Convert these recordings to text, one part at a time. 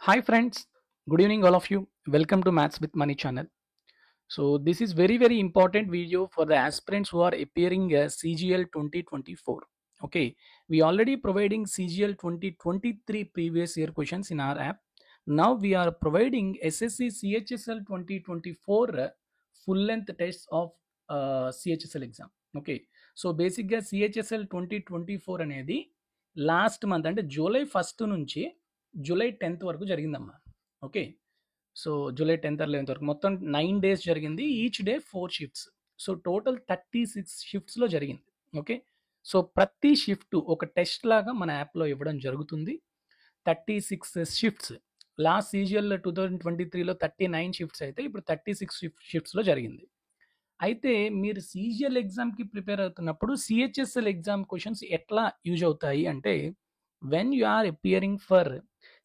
Hi friends, good evening all of you. Welcome to Maths with Money channel. So this is very important video for the aspirants who are appearing as CGL 2024. Okay, we already providing CGL 2023 previous year questions in our app. Now we are providing SSC CHSL 2024 full length tests of CHSL exam. Okay, so basically CHSL 2024 అనేది last month అంటే July 1st నుంచి July 10th వరకు జరిగిందమ్మా. Okay, so July 10th are 11th వరకు మొత్తం 9 days జరిగింది. Each day 4 shifts. So total 36 షిఫ్ట్స్లో జరిగింది. Okay, so ప్రతి షిఫ్ట్ ఒక టెస్ట్ లాగా మన యాప్లో ఇవ్వడం జరుగుతుంది. 36 షిఫ్ట్స్. లాస్ట్ సీజిఎల్ 2023లో 39 షిఫ్ట్స్ అయితే ఇప్పుడు 36 షిఫ్ట్స్లో జరిగింది. అయితే మీరు సీజిఎల్ ఎగ్జామ్కి ప్రిపేర్ అవుతున్నప్పుడు సిహెచ్ఎస్ఎల్ ఎగ్జామ్ క్వశ్చన్స్ ఎట్లా యూజ్ అవుతాయి అంటే, when you are appearing for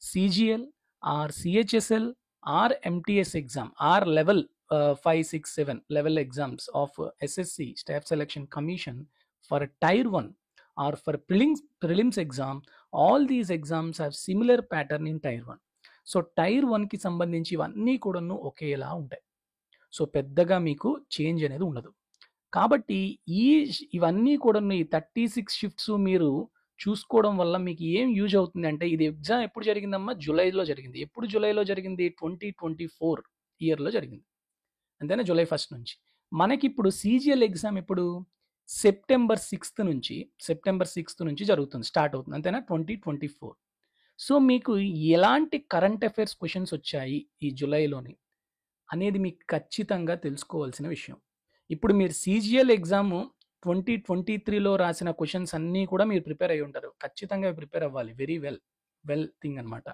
CGL or CHSL or MTS exam or level 5, 6, 7 level exams of SSC Staff Selection Commission for Tier 1 or for prelims exam, all these exams have similar pattern in Tier 1. So Tier 1కి సంబంధించి ఇవన్నీ కూడాను ఒకేలా ఉంటాయి. So పెద్దగా మీకు change అనేది ఉండదు. కాబట్టి ఇవన్నీ కూడాను ఈ 36 షిఫ్ట్స్ మీరు చూసుకోవడం వల్ల మీకు ఏం యూజ్ అవుతుంది అంటే, ఇది ఎగ్జామ్ ఎప్పుడు జరిగిందమ్మా? జూలైలో జరిగింది. ఎప్పుడు జూలైలో జరిగింది? 2024 ఇయర్లో జరిగింది. అంతేనా? జూలై 1st నుంచి. మనకిప్పుడు సీజిఎల్ ఎగ్జామ్ ఎప్పుడు? సెప్టెంబర్ 6th నుంచి జరుగుతుంది, స్టార్ట్ అవుతుంది. అంతేనా? 2024. సో మీకు ఎలాంటి కరెంట్ అఫైర్స్ క్వశ్చన్స్ వచ్చాయి ఈ జూలైలోని అనేది మీకు ఖచ్చితంగా తెలుసుకోవాల్సిన విషయం. ఇప్పుడు మీరు సీజిఎల్ ఎగ్జామ్ 2023లో రాసిన క్వశ్చన్స్ అన్నీ కూడా మీరు ప్రిపేర్ అయ్యి ఉంటారు. ఖచ్చితంగా ప్రిపేర్ అవ్వాలి. వెరీ వెల్ థింగ్ అనమాట.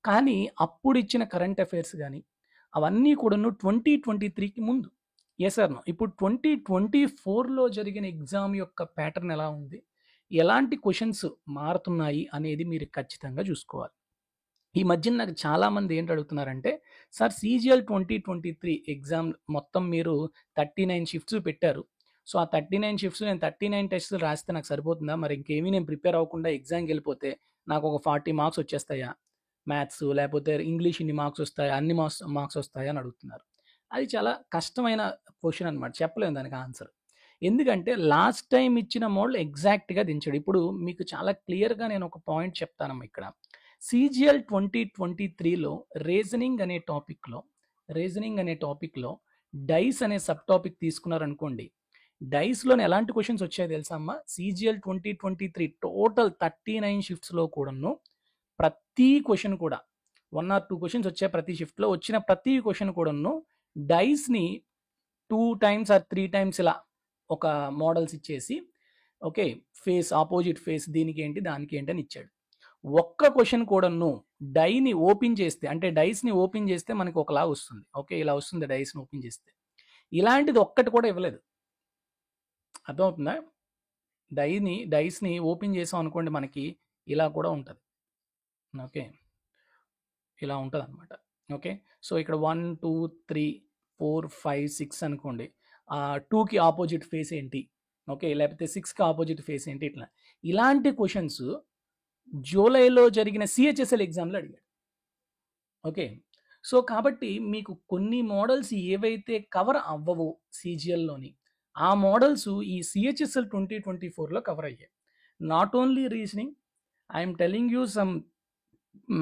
కానీ అప్పుడు ఇచ్చిన కరెంట్ అఫైర్స్ కానీ అవన్నీ కూడాను 2023కి ముందు. Yes or no? ఇప్పుడు 2024లో జరిగిన ఎగ్జామ్ యొక్క ప్యాటర్న్ ఎలా ఉంది, ఎలాంటి క్వశ్చన్స్ మారుతున్నాయి అనేది మీరు ఖచ్చితంగా చూసుకోవాలి. ఈ మధ్యన నాకు చాలామంది ఏంటి అడుగుతున్నారంటే, సార్ సీజిఎల్ 2023 ఎగ్జామ్ మొత్తం మీరు 39 షిఫ్ట్స్ పెట్టారు. సో ఆ 39 షిఫ్ట్స్ నేను 39 టెస్టులు రాస్తే నాకు సరిపోతుందా? మరి ఇంకేమీ నేను ప్రిపేర్ అవ్వకుండా ఎగ్జామ్కి వెళ్ళిపోతే నాకు ఒక 40 మార్క్స్ వచ్చేస్తాయా? మ్యాథ్స్ లేకపోతే ఇంగ్లీష్ ఇన్ని మార్క్స్ వస్తాయా? అన్ని మార్క్స్ వస్తాయా అని అడుగుతున్నారు. అది చాలా కష్టమైన క్వశ్చన్ అనమాట. చెప్పలేము దానికి ఆన్సర్. ఎందుకంటే లాస్ట్ టైం ఇచ్చిన మోడల్ ఎగ్జాక్ట్గా దించాడు. ఇప్పుడు మీకు చాలా క్లియర్గా నేను ఒక పాయింట్ చెప్తానమ్మా ఇక్కడ. సీజిఎల్ 2023లో రీజనింగ్ అనే టాపిక్లో డైస్ అనే సబ్ టాపిక్ తీసుకున్నారనుకోండి. డైస్లోని ఎలాంటి క్వశ్చన్స్ వచ్చాయో తెలుసా అమ్మా? సీజిఎల్ 2023 టోటల్ 39 షిఫ్ట్స్లో కూడాను ప్రతి క్వశ్చన్ కూడా 1 or 2 క్వశ్చన్స్ వచ్చాయి ప్రతి షిఫ్ట్లో. వచ్చిన ప్రతి క్వశ్చన్ కూడాను డైస్ని 2 times or 3 times ఇలా ఒక మోడల్స్ ఇచ్చేసి, ఓకే, ఫేస్ ఆపోజిట్ ఫేస్ దీనికి ఏంటి దానికి ఏంటి అని ఇచ్చాడు. ఒక్క క్వశ్చన్ కూడాను డైని ఓపెన్ చేస్తే, అంటే డైస్ని ఓపెన్ చేస్తే మనకి ఒకలా వస్తుంది. ఓకే, ఇలా వస్తుంది డైస్ని ఓపెన్ చేస్తే. ఇలాంటిది ఒక్కటి కూడా ఇవ్వలేదు. అర్థమవుతుందా? డైస్ని ఓపెన్ చేసాం అనుకోండి, మనకి ఇలా కూడా ఉంటుంది. ఓకే, ఇలా ఉంటుంది అనమాట. ఓకే, సో ఇక్కడ 1, 2, 3, 4, 5, 6 అనుకోండి. 2కి ఆపోజిట్ ఫేస్ ఏంటి, ఓకే, లేకపోతే 6కి ఆపోజిట్ ఫేస్ ఏంటి, ఇట్లా ఇలాంటి క్వశ్చన్స్ జూలైలో జరిగిన సిహెచ్ఎస్ఎల్ ఎగ్జామ్లో అడిగాడు. ఓకే, సో కాబట్టి మీకు కొన్ని మోడల్స్ ఏవైతే కవర్ అవ్వవో సీజిఎల్లోని, ఆ మోడల్స్ ఈ సిహెచ్ఎస్ఎల్ 2024లో కవర్ అయ్యాయి. Not only reasoning, I'm telling you some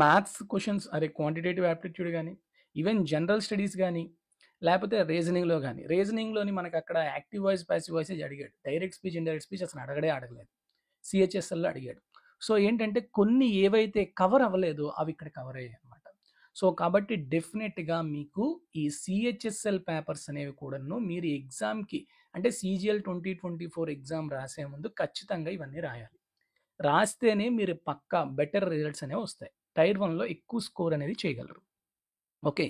maths questions, అదే క్వాంటిటేటివ్ యాప్టిట్యూడ్ కానీ, ఈవెన్ జనరల్ స్టడీస్ కానీ, లేకపోతే రీజనింగ్లో కానీ. రీజనింగ్లోని మనకు అక్కడ యాక్టివ్ వాయిస్ ప్యాసివ్ వాయిస్ అడిగాడు. డైరెక్ట్ స్పీచ్ ఇండైరెక్ట్ స్పీచ్ అసలు అడగలేదు. సిహెచ్ఎస్ఎల్లో అడిగాడు. సో ఏంటంటే కొన్ని ఏవైతే కవర్ అవ్వలేదో అవి ఇక్కడ కవర్ అయ్యాయి అనమాట. సో కాబట్టి డెఫినెట్గా మీకు ఈ సిహెచ్ఎస్ఎల్ పేపర్స్ అనేవి కూడాను మీరు ఎగ్జామ్కి, అంటే సీజిఎల్ 2024 ఎగ్జామ్ రాసే ముందు ఖచ్చితంగా ఇవన్నీ రాయాలి. రాస్తేనే మీరు పక్కా బెటర్ రిజల్ట్స్ అనేవి వస్తాయి. టైర్ 1లో ఎక్కువ స్కోర్ అనేది చేయగలరు. ఓకే,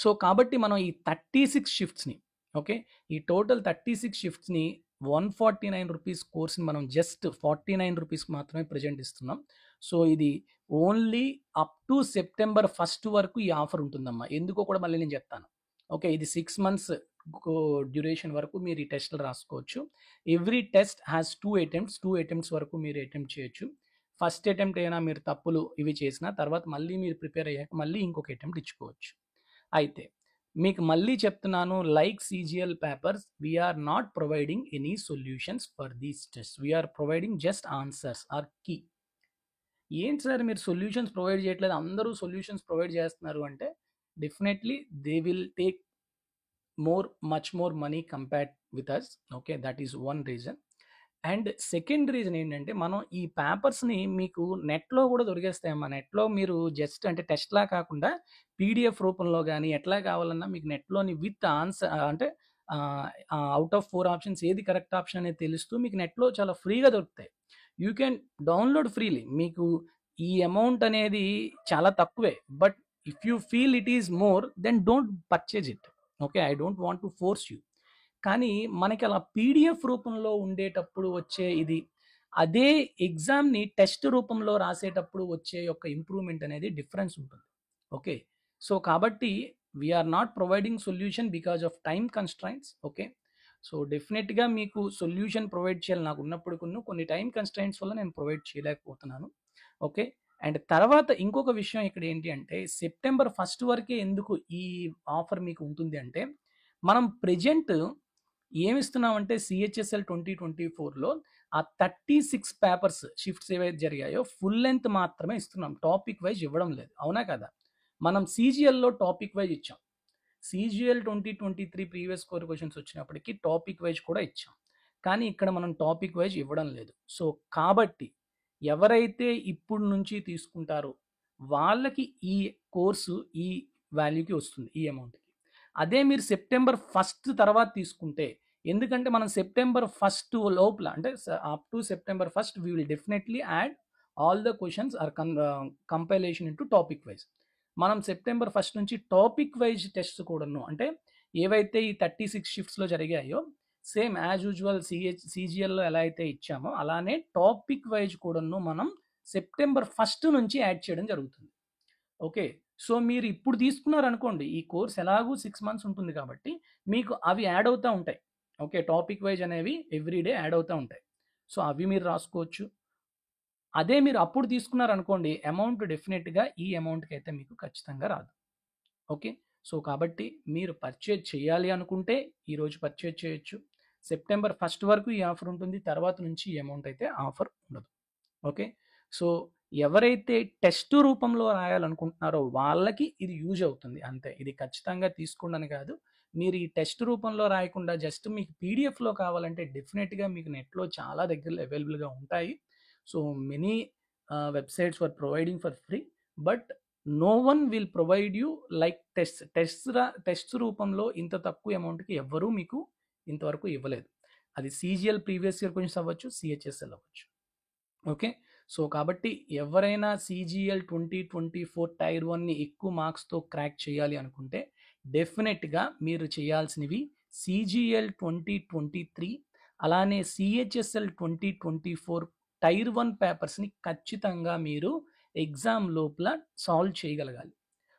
సో కాబట్టి మనం ఈ 36 షిఫ్ట్స్ని, ఓకే, ఈ టోటల్ 36 షిఫ్ట్స్ని 149 రూపీస్ కోర్స్ని మనం జస్ట్ 49 రూపీస్కి మాత్రమే ప్రజెంట్ ఇస్తున్నాం. సో ఇది only up to September 1st వరకు ఈ ఆఫర్ ఉంటుందమ్మా. ఎందుకో కూడా మళ్ళీ నేను చెప్తాను. ఓకే, ఇది 6 months డ్యూరేషన్ వరకు మీరు ఈ టెస్ట్లు రాసుకోవచ్చు. ఎవ్రీ టెస్ట్ హ్యాస్ 2 attempts వరకు మీరు అటెంప్ట్ చేయొచ్చు. ఫస్ట్ అటెంప్ట్ అయినా మీరు తప్పులు ఇవి చేసిన తర్వాత మళ్ళీ మీరు ప్రిపేర్ అయ్యాక మళ్ళీ ఇంకొక అటెంప్ట్ ఇచ్చుకోవచ్చు. అయితే మీకు మళ్ళీ చెప్తున్నాను, like CGL papers we are not providing any solutions for these test, we are providing just answers or key. ఏంటి సార్ మీరు సొల్యూషన్స్ ప్రొవైడ్ చేయట్లేదు, అందరూ సొల్యూషన్స్ ప్రొవైడ్ చేస్తున్నారు అంటే, definitely they will take much more money compared with us. Okay, that is one reason. And second reason ఏంటంటే, మనం ఈ పేపర్స్ని మీకు నెట్లో కూడా దొరికేస్తాయమ్మా. నెట్లో మీరు జస్ట్ అంటే టెస్ట్లా కాకుండా పీడిఎఫ్ రూపంలో కానీ ఎట్లా కావాలన్నా మీకు నెట్లోని విత్ ఆన్సర్ అంటే అవుట్ ఆఫ్ 4 ఆప్షన్స్ ఏది కరెక్ట్ ఆప్షన్ అనేది తెలుస్తూ మీకు నెట్లో చాలా ఫ్రీగా దొరుకుతాయి. You can download freely. మీకు ఈ అమౌంట్ అనేది చాలా తక్కువే, but if you feel it is more than don't purchase it. Okay, I don't want to force you. కానీ మనకి అలా పీడిఎఫ్ రూపంలో ఉండేటప్పుడు వచ్చే ఇది, అదే ఎగ్జామ్ని టెస్ట్ రూపంలో రాసేటప్పుడు వచ్చే యొక్క ఇంప్రూవ్మెంట్ అనేది డిఫరెన్స్ ఉంటుంది. ఓకే, సో కాబట్టి we are not providing solution because of time constraints. Okay, so డెఫినెట్గా మీకు సొల్యూషన్ ప్రొవైడ్ చేయాలి నాకు ఉన్నప్పుడు కొన్ని టైం కన్స్ట్రైంట్స్ వల్ల నేను ప్రొవైడ్ చేయలేకపోతున్నాను. ఓకే, అండ్ తర్వాత ఇంకొక విషయం ఇక్కడ ఏంటి అంటే, సెప్టెంబర్ 1 వరకే ఎందుకు ఈ ఆఫర్ మీకు ఉంటుంది అంటే, మనం ప్రెజెంట్ ఏమిస్తున్నామంటే సిహెచ్ఎస్ఎల్ 2024లో ఆ 36 పేపర్స్ షిఫ్ట్స్ ఏవైతే జరిగాయో ఫుల్ లెంత్ మాత్రమే ఇస్తున్నాం, టాపిక్ వైజ్ ఇవ్వడం లేదు. అవునా కదా? మనం సీజీఎల్లో టాపిక్ వైజ్ ఇచ్చాం. సీజీఎల్ 2023 ప్రీవియస్ కోర్ క్వశ్చన్స్ వచ్చినప్పటికీ టాపిక్ వైజ్ కూడా ఇచ్చాం, కానీ ఇక్కడ మనం టాపిక్ వైజ్ ఇవ్వడం లేదు. సో కాబట్టి ఎవరైతే ఇప్పుడు నుంచి తీసుకుంటారో వాళ్ళకి ఈ కోర్సు ఈ వాల్యూకి వస్తుంది, ఈ అమౌంట్కి. అదే మీరు సెప్టెంబర్ 1 తర్వాత తీసుకుంటే, ఎందుకంటే మనం సెప్టెంబర్ 1 లోపల అంటే up to September 1 we will definitely add all the questions or compilation into topic wise. మనం సెప్టెంబర్ 1 నుంచి టాపిక్ వైజ్ టెస్ట్ కూడాను, అంటే ఏవైతే ఈ 36 షిఫ్ట్స్లో జరిగాయో సేమ్ యాజ్ యూజువల్ సిజిఎల్లో ఎలా అయితే ఇచ్చామో అలానే టాపిక్ వైజ్ కూడాను మనం సెప్టెంబర్ 1 నుంచి యాడ్ చేయడం జరుగుతుంది. ఓకే, సో మీరు ఇప్పుడు తీసుకున్నారనుకోండి, ఈ కోర్స్ ఎలాగూ 6 మంత్స్ ఉంటుంది కాబట్టి మీకు అవి యాడ్ అవుతూ ఉంటాయి. ఓకే, టాపిక్ వైజ్ అనేవి ఎవ్రీడే యాడ్ అవుతూ ఉంటాయి. సో అవి మీరు రాసుకోవచ్చు. అదే మీరు అప్పుడు తీసుకున్నారనుకోండి, అమౌంట్ డెఫినెట్గా ఈ అమౌంట్కి అయితే మీకు ఖచ్చితంగా రాదు. ఓకే, సో కాబట్టి మీరు పర్చేజ్ చేయాలి అనుకుంటే ఈరోజు పర్చేజ్ చేయొచ్చు. సెప్టెంబర్ 1 వరకు ఈ ఆఫర్ ఉంటుంది, తర్వాత నుంచి ఈ అమౌంట్ అయితే ఆఫర్ ఉండదు. ఓకే, సో ఎవరైతే టెస్ట్ రూపంలో రాయాలనుకుంటున్నారో వాళ్ళకి ఇది యూజ్ అవుతుంది అంతే. ఇది ఖచ్చితంగా తీసుకోండి కాదు. మీరు ఈ టెస్ట్ రూపంలో రాయకుండా జస్ట్ మీకు పీడిఎఫ్లో కావాలంటే డెఫినెట్గా మీకు నెట్లో చాలా దగ్గరలో అవైలబుల్గా ఉంటాయి. So many websites for providing for free, but no one will provide you like test రూపంలో ఇంత తక్కువ అమౌంట్కి ఎవ్వరూ మీకు ఇంతవరకు ఇవ్వలేదు. అది సిజిఎల్ ప్రీవియస్ ఇయర్ క్వశ్చన్స్ అవ్వచ్చు, సిహెచ్ఎస్ఎల్ అవ్వచ్చు. ఓకే, సో కాబట్టి ఎవరైనా సిజిఎల్ 2024 టైర్ 1ని ఎక్కువ మార్క్స్తో క్రాక్ చేయాలి అనుకుంటే డెఫినెట్గా మీరు చేయాల్సినవి సిజిఎల్ 2023 అలానే సిహెచ్ఎస్ఎల్ 2024 టైర్ 1 పేపర్స్ని ఖచ్చితంగా మీరు ఎగ్జామ్ లోపల సాల్వ్ చేయగలగాలి.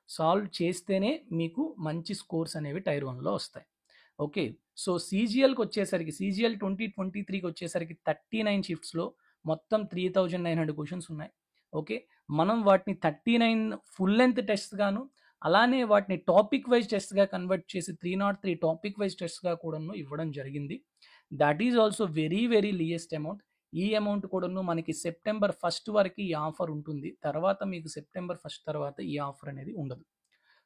సాల్వ్ చేస్తేనే మీకు మంచి స్కోర్స్ అనేవి టైర్ 1లో వస్తాయి. ఓకే, సో సిజిఎల్కి వచ్చేసరికి సిజిఎల్ 2023కి వచ్చేసరికి 39 షిఫ్ట్స్లో మొత్తం 3900 క్వశ్చన్స్ ఉన్నాయి. ఓకే, మనం వాటిని 39 ఫుల్ లెంత్ టెస్ట్ గాను అలానే వాటిని టాపిక్ వైజ్ టెస్ట్గా కన్వర్ట్ చేసి 303 టాపిక్ వైజ్ టెస్ట్గా కూడాను ఇవ్వడం జరిగింది. That is also very very least amount. ఈ అమౌంట్ కూడాను మనకి సెప్టెంబర్ 1 వరకు ఈ ఆఫర్ ఉంటుంది, తర్వాత మీకు సెప్టెంబర్ 1 తర్వాత ఈ ఆఫర్ అనేది ఉండదు.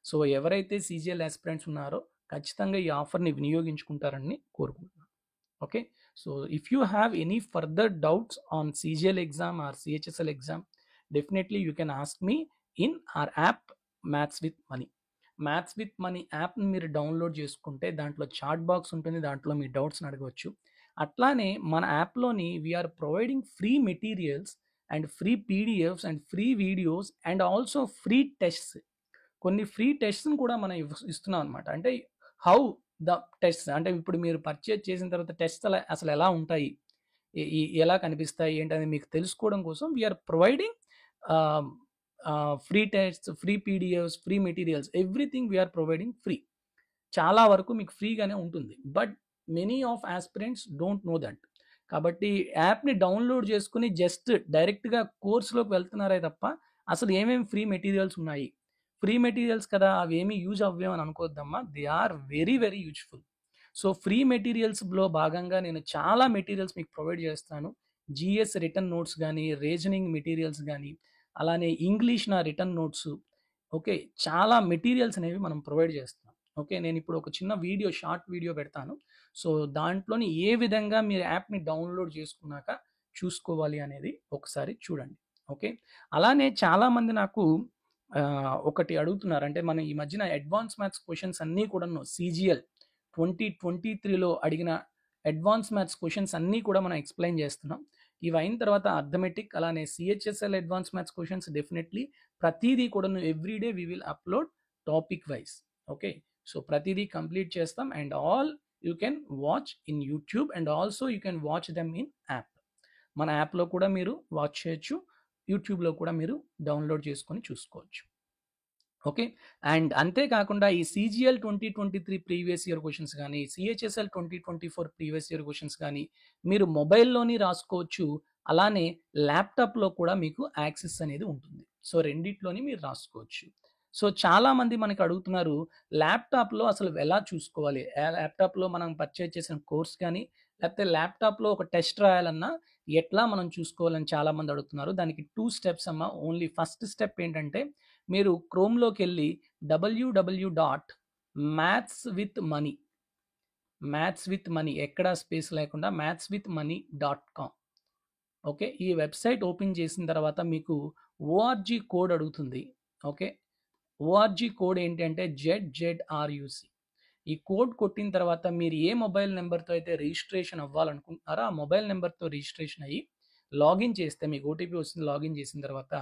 సో ఎవరైతే సిజిఎల్ ఆస్పిరెంట్స్ ఉన్నారో ఖచ్చితంగా ఈ ఆఫర్ని వినియోగించుకుంటారని కోరుకుంటున్నాను. Okay, so if you have any further doubts on CGL exam or CHSL exam, definitely you can ask me in our app Maths with Money. Maths with money యాప్ని మీరు download చేసుకుంటే దాంట్లో chat box ఉంటుంది, దాంట్లో మీ డౌట్స్ని అడగవచ్చు. అట్లానే మన యాప్లోని we are providing free materials and free PDFs and free videos and also free tests. కొన్ని ఫ్రీ టెస్ట్ని కూడా మనం ఇస్తున్నాం అనమాట. అంటే హౌ ద టెస్ట్ అంటే ఇప్పుడు మీరు పర్చేజ్ చేసిన తర్వాత టెస్ట్ అసలు ఎలా ఉంటాయి, ఎలా కనిపిస్తాయి ఏంటనేది మీకు తెలుసుకోవడం కోసం we are providing free tests, free PDFs, free materials, everything we are providing free. చాలా వరకు మీకు ఫ్రీగానే ఉంటుంది, but many of aspirants don't know that. కాబట్టి యాప్ని డౌన్లోడ్ చేసుకుని జస్ట్ డైరెక్ట్గా కోర్సులోకి వెళ్తున్నారే తప్ప అసలు ఏమేమి ఫ్రీ మెటీరియల్స్ ఉన్నాయి, ఫ్రీ మెటీరియల్స్ కదా అవి ఏమీ యూజ్ అవ్వేమని అని అనుకోవద్దమ్మా. They are very very useful. So free మెటీరియల్స్లో భాగంగా నేను చాలా మెటీరియల్స్ మీకు ప్రొవైడ్ చేస్తాను. జిఎస్ రిటర్న్ నోట్స్ కానీ, రీజనింగ్ మెటీరియల్స్ కానీ, అలానే ఇంగ్లీష్ నా రిటర్న్ నోట్స్, ఓకే, చాలా మెటీరియల్స్ అనేవి మనం ప్రొవైడ్ చేస్తాం. ఓకే, నేను ఇప్పుడు ఒక చిన్న వీడియో, షార్ట్ వీడియో పెడతాను. సో దాంట్లోని ఏ విధంగా మీరు యాప్ని డౌన్లోడ్ చేసుకున్నాక చూసుకోవాలి అనేది ఒకసారి చూడండి. ఓకే, అలానే చాలామంది నాకు ఒకటి అడుగుతున్నారు, అంటే మనం ఈ మధ్యన అడ్వాన్స్ మ్యాథ్స్ క్వశ్చన్స్ అన్నీ కూడా CGL 2023లో అడిగిన అడ్వాన్స్ మ్యాథ్స్ క్వశ్చన్స్ అన్నీ కూడా మనం ఎక్స్ప్లెయిన్ చేస్తున్నాం. ఇవి అయిన తర్వాత అర్థమెటిక్, అలానే CHSL advance maths questions definitely ప్రతిదీ కూడా everyday we will upload topic wise. Okay, so ప్రతిదీ కంప్లీట్ చేస్తాం. And all you can watch in YouTube and also you can watch them in app. మన యాప్లో కూడా మీరు వాచ్ చేయొచ్చు, యూట్యూబ్లో కూడా మీరు డౌన్లోడ్ చేసుకొని చూసుకోవచ్చు. ఓకే, అండ్ అంతేకాకుండా ఈ CGL 2023 ప్రీవియస్ ఇయర్ క్వశ్చన్స్ కానీ, CHSL 2024 ప్రీవియస్ ఇయర్ క్వశ్చన్స్ కానీ మీరు మొబైల్లోని రాసుకోవచ్చు, అలానే ల్యాప్టాప్లో కూడా మీకు యాక్సెస్ అనేది ఉంటుంది. సో రెండిట్లోని మీరు రాసుకోవచ్చు. సో చాలామంది మనకి అడుగుతున్నారు, ల్యాప్టాప్లో అసలు ఎలా చూసుకోవాలి, ల్యాప్టాప్లో మనం పర్చేజ్ చేసిన కోర్స్ కానీ, లేకపోతే ల్యాప్టాప్లో ఒక టెస్ట్ రాయాలన్నా ఎట్లా మనం చూసుకోవాలని చాలామంది అడుగుతున్నారు. దానికి 2 స్టెప్స్ అమ్మ. ఓన్లీ ఫస్ట్ స్టెప్ ఏంటంటే మీరు క్రోమ్లోకి వెళ్ళి www.mathswithmoney, మ్యాథ్స్ విత్ మనీ ఎక్కడా స్పేస్ లేకుండా mathswithmoney.com, ఓకే, ఈ వెబ్సైట్ ఓపెన్ చేసిన తర్వాత మీకు ORG కోడ్ అడుగుతుంది. ఓకే, ORG కోడ్ ఏంటి అంటే ZZRUC. ఈ కోడ్ కొట్టిన తర్వాత మీరు ఏ మొబైల్ నెంబర్తో అయితే రిజిస్ట్రేషన్ అవ్వాలనుకుంటున్నారో ఆ మొబైల్ నెంబర్తో రిజిస్ట్రేషన్ అయ్యి లాగిన్ చేస్తే మీకు ఓటీపీ వస్తుంది. లాగిన్ చేసిన తర్వాత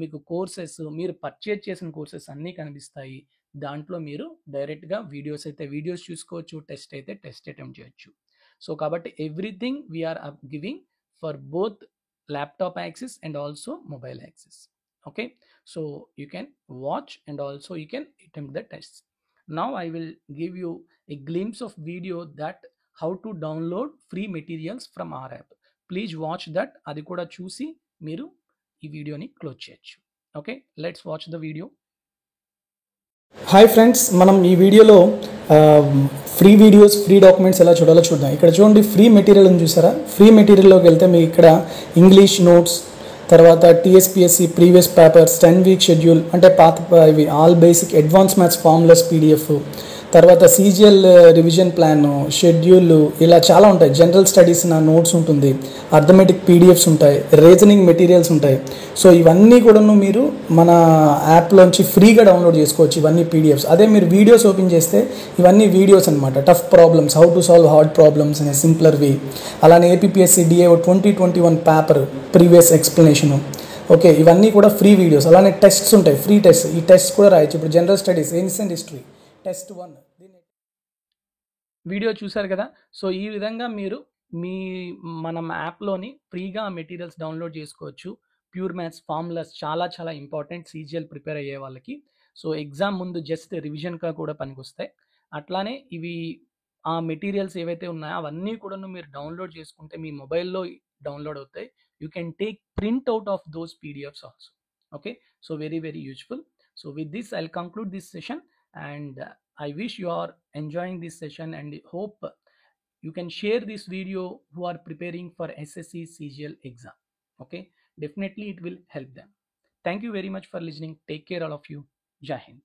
మీకు కోర్సెస్, మీరు పర్చేజ్ చేసిన కోర్సెస్ అన్నీ కనిపిస్తాయి. దాంట్లో మీరు డైరెక్ట్గా వీడియోస్ అయితే వీడియోస్ చూసుకోవచ్చు, టెస్ట్ అయితే టెస్ట్ అటెంప్ట్ చేయొచ్చు. సో కాబట్టి everything we are giving for both laptop access and also mobile access. Okay, so you can watch and also you can attempt the tests. Now I will give you a glimpse of video that how to download free materials from our app. Please watch that. అది కూడా చూసి మీరు ఈ వీడియోని close చేయొచ్చు. Okay, let's watch the video. Hi friends, మనం ఈ వీడియోలో ఫ్రీ వీడియోస్, ఫ్రీ డాక్యుమెంట్స్ ఎలా చూడాలో చూద్దాం. ఇక్కడ చూడండి, ఫ్రీ మెటీరియల్ ఉంది చూసారా. ఫ్రీ మెటీరియల్లోకి వెళ్తే మీకు ఇక్కడ ఇంగ్లీష్ నోట్స్, తర్వాత TSPSC previous papers, 10 week schedule అంటే పాత ఇవి all basic advance maths formulas PDF, తర్వాత CGL రివిజన్ ప్లాన్, షెడ్యూల్, ఇలా చాలా ఉంటాయి. జనరల్ స్టడీస్ నా నోట్స్ ఉంటుంది, అర్థమెటిక్ PDFs ఉంటాయి, రీజనింగ్ మెటీరియల్స్ ఉంటాయి. సో ఇవన్నీ కూడాను మీరు మన యాప్లోంచి ఫ్రీగా డౌన్లోడ్ చేసుకోవచ్చు, ఇవన్నీ PDFs. అదే మీరు వీడియోస్ ఓపెన్ చేస్తే ఇవన్నీ వీడియోస్ అనమాట. Tough problems, how to solve hard problems అనే సింప్లర్ వే, అలానే APPSC DAO 2021 paper previous explanation. Okay, ఇవన్నీ కూడా ఫ్రీ వీడియోస్. అలానే టెస్ట్స్ ఉంటాయి, ఫ్రీ టెస్ట్. ఈ టెస్ట్ కూడా రాయొచ్చు. ఇప్పుడు general studies, ancient history test 1 video చూసారు కదా. సో ఈ విధంగా మీరు మనం యాప్లోని ఫ్రీగా మెటీరియల్స్ డౌన్లోడ్ చేసుకోవచ్చు. ప్యూర్ మ్యాథ్స్ ఫార్ములాస్ చాలా చాలా ఇంపార్టెంట్ CGL ప్రిపేర్ అయ్యే వాళ్ళకి. సో ఎగ్జామ్ ముందు జస్ట్ రివిజన్గా కూడా పనికొస్తాయి. అట్లానే ఇవి ఆ మెటీరియల్స్ ఏవైతే ఉన్నాయో అవన్నీ కూడా మీరు డౌన్లోడ్ చేసుకుంటే మీ మొబైల్లో డౌన్లోడ్ అవుతాయి. You can take print out of those PDFs also. Okay, so very very useful. So with this I will conclude this session and I wish you are enjoying this session and hope you can share this video who are preparing for SSC CGL exam. Okay, definitely it will help them. Thank you very much for listening. Take care all of you. Jai Hind.